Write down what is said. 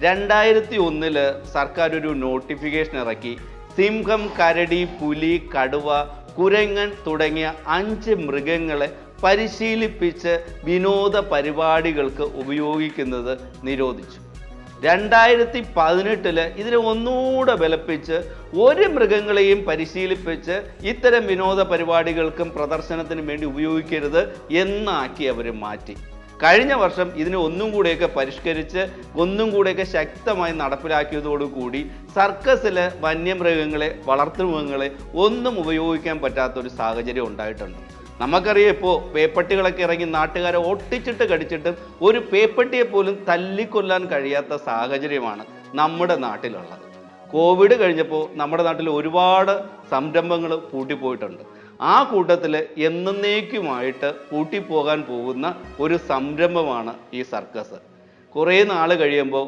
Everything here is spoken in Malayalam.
2001 സർക്കാർ ഒരു നോട്ടിഫിക്കേഷൻ ഇറക്കി. സിംഹം, കരടി, പുലി, കടുവ, കുരങ്ങൻ തുടങ്ങിയ 5 മൃഗങ്ങളെ പരിശീലിപ്പിച്ച് വിനോദ പരിപാടികൾക്ക് ഉപയോഗിക്കുന്നത് നിരോധിച്ചു. 2018 ഇതിനെ ഒന്നുകൂടെ ബലപ്പിച്ച് ഒരു മൃഗങ്ങളെയും പരിശീലിപ്പിച്ച് ഇത്തരം വിനോദ പരിപാടികൾക്കും പ്രദർശനത്തിനും വേണ്ടി ഉപയോഗിക്കരുത് എന്നാക്കി അവർ മാറ്റി. കഴിഞ്ഞ വർഷം ഇതിനെ ഒന്നും കൂടെയൊക്കെ പരിഷ്കരിച്ച് ഒന്നും കൂടെയൊക്കെ ശക്തമായി നടപ്പിലാക്കിയതോടുകൂടി സർക്കസിലെ വന്യമൃഗങ്ങളെ, വളർത്തുമൃഗങ്ങളെ ഒന്നും ഉപയോഗിക്കാൻ പറ്റാത്തൊരു സാഹചര്യം ഉണ്ടായിട്ടുണ്ട്. നമുക്കറിയാം, ഇപ്പോൾ പേപ്പട്ടികളൊക്കെ ഇറങ്ങി നാട്ടുകാരെ ഒട്ടിച്ചിട്ട് കടിച്ചിട്ടും ഒരു പേപ്പട്ടിയെ പോലും തല്ലിക്കൊല്ലാൻ കഴിയാത്ത സാഹചര്യമാണ് നമ്മുടെ നാട്ടിലുള്ളത്. കോവിഡ് കഴിഞ്ഞപ്പോൾ നമ്മുടെ നാട്ടിൽ ഒരുപാട് സംരംഭങ്ങൾ പൂട്ടിപ്പോയിട്ടുണ്ട്. ആ കൂട്ടത്തിൽ എന്നേക്കുമായിട്ട് പൂട്ടിപ്പോകാൻ പോകുന്ന ഒരു സംരംഭമാണ് ഈ സർക്കസ്. കുറേ നാൾ കഴിയുമ്പോൾ